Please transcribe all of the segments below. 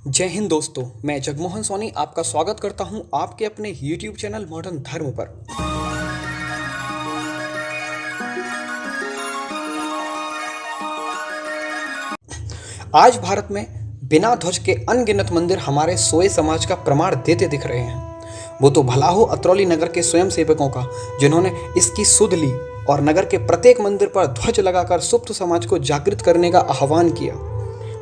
जय हिंद दोस्तों, मैं जगमोहन सोनी आपका स्वागत करता हूं आपके अपने YouTube चैनल मॉडर्न धर्म पर। आज भारत में बिना ध्वज के अनगिनत मंदिर हमारे सोए समाज का प्रमाण देते दिख रहे हैं। वो तो भला हो अतरौली नगर के स्वयं सेवकों का, जिन्होंने इसकी सुध ली और नगर के प्रत्येक मंदिर पर ध्वज लगाकर सुप्त समाज को जागृत करने का आह्वान किया।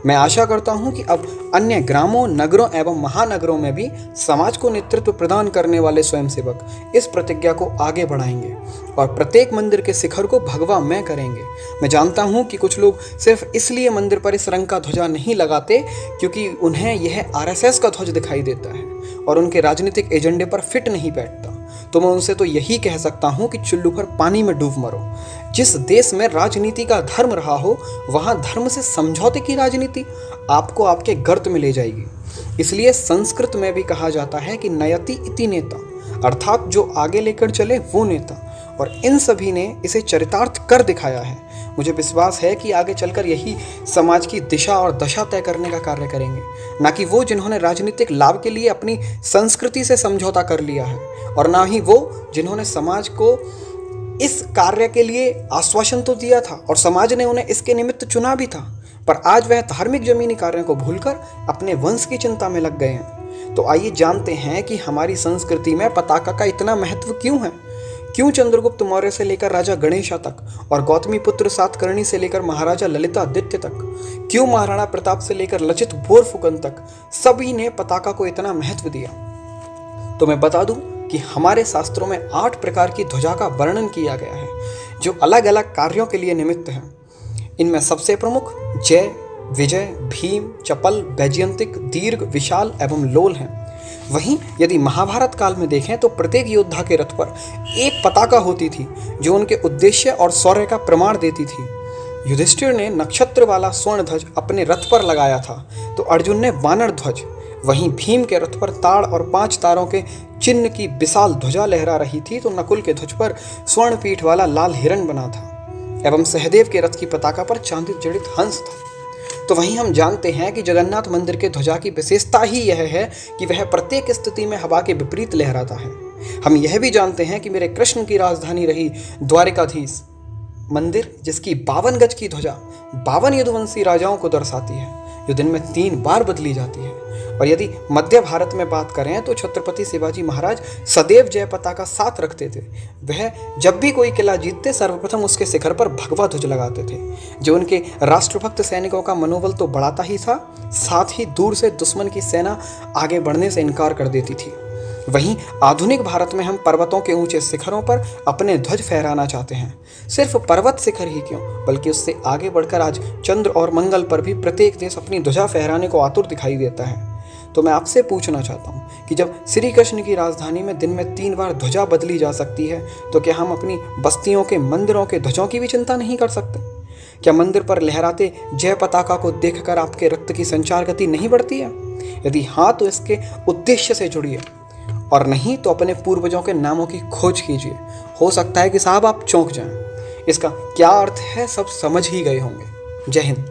मैं आशा करता हूं कि अब अन्य ग्रामों, नगरों एवं महानगरों में भी समाज को नेतृत्व प्रदान करने वाले स्वयंसेवक इस प्रतिज्ञा को आगे बढ़ाएंगे और प्रत्येक मंदिर के शिखर को भगवामय करेंगे। मैं जानता हूं कि कुछ लोग सिर्फ इसलिए मंदिर पर इस रंग का ध्वजा नहीं लगाते क्योंकि उन्हें यह आरएसएस का ध्वज दिखाई देता है और उनके राजनीतिक एजेंडे पर फिट नहीं बैठता। तो मैं उनसे तो यही कह सकता हूं कि चुल्लू पर पानी में डूब मरो। जिस देश में राजनीति का धर्म रहा हो, वहां धर्म से समझौते की राजनीति आपको आपके गर्त में ले जाएगी। इसलिए संस्कृत में भी कहा जाता है कि नयति इति नेता, अर्थात जो आगे लेकर चले वो नेता, और इन सभी ने इसे चरितार्थ कर दिखाया है। मुझे विश्वास है कि आगे चलकर यही समाज की दिशा और दशा तय करने का कार्य करेंगे, ना कि वो जिन्होंने राजनीतिक लाभ के लिए अपनी संस्कृति से समझौता कर लिया है, और ना ही वो जिन्होंने समाज को इस कार्य के लिए आश्वासन तो दिया था और समाज ने उन्हें इसके निमित्त चुना भी था, पर आज वह धार्मिक जमीनी कार्यों को भूलकर अपने वंश की चिंता में लग गए हैं। तो आइए जानते हैं कि हमारी संस्कृति में पताका का इतना महत्व क्यों है। क्यों चंद्रगुप्त मौर्य से लेकर राजा गणेशा तक और गौतमी पुत्र सातकर्णी से लेकर महाराजा ललितादित्य तक, क्यों महाराणा प्रताप से लेकर लचित बोरफुकन तक सभी ने पताका को इतना महत्व दिया। तो मैं बता दूं कि हमारे शास्त्रों में 8 प्रकार की ध्वजा का वर्णन किया गया है, जो अलग अलग कार्यों के लिए निमित्त हैं। इनमें सबसे प्रमुख जय, विजय, भीम, चपल, वैजयंतिक, दीर्घ, विशाल एवं लोल हैं। वहीं यदि महाभारत काल में देखें तो प्रत्येक योद्धा के रथ पर एक पताका होती थी, जो उनके उद्देश्य और शौर्य का प्रमाण देती थी। युधिष्ठिर ने नक्षत्र वाला स्वर्ण ध्वज अपने रथ पर लगाया था, तो अर्जुन ने वानर ध्वज। वहीं भीम के रथ पर ताड़ और 5 तारों के चिन्ह की विशाल ध्वजा लहरा रही थी, तो नकुल के ध्वज पर स्वर्ण पीठ वाला लाल हिरण बना था एवं सहदेव के रथ की पताका पर चांदी जड़ित हंस था। तो वहीं हम जानते हैं कि जगन्नाथ मंदिर के ध्वजा की विशेषता ही यह है कि वह प्रत्येक स्थिति में हवा के विपरीत लहराता है। हम यह भी जानते हैं कि मेरे कृष्ण की राजधानी रही द्वारिकाधीश मंदिर, जिसकी 52 गज की ध्वजा 52 यदुवंशी राजाओं को दर्शाती है, जो दिन में 3 बार बदली जाती है। और यदि मध्य भारत में बात करें तो छत्रपति शिवाजी महाराज सदैव जय पताका साथ रखते थे। वह जब भी कोई किला जीतते सर्वप्रथम उसके शिखर पर भगवा ध्वज लगाते थे, जो उनके राष्ट्रभक्त सैनिकों का मनोबल तो बढ़ाता ही था, साथ ही दूर से दुश्मन की सेना आगे बढ़ने से इनकार कर देती थी। वहीं आधुनिक भारत में हम पर्वतों के ऊंचे शिखरों पर अपने ध्वज फहराना चाहते हैं। सिर्फ पर्वत शिखर ही क्यों, बल्कि उससे आगे बढ़कर आज चंद्र और मंगल पर भी प्रत्येक देश अपनी ध्वजा फहराने को आतुर दिखाई देता है। तो मैं आपसे पूछना चाहता हूँ कि जब श्री कृष्ण की राजधानी में दिन में 3 बार ध्वजा बदली जा सकती है, तो क्या हम अपनी बस्तियों के मंदिरों के ध्वजों की भी चिंता नहीं कर सकते? क्या मंदिर पर लहराते जय पताका को देखकर आपके रक्त की संचार गति नहीं बढ़ती है? यदि हाँ, तो इसके उद्देश्य से जुड़िए, और नहीं तो अपने पूर्वजों के नामों की खोज कीजिए। हो सकता है कि साहब आप चौंक जाएं। इसका क्या अर्थ है सब समझ ही गए होंगे। जय हिंद।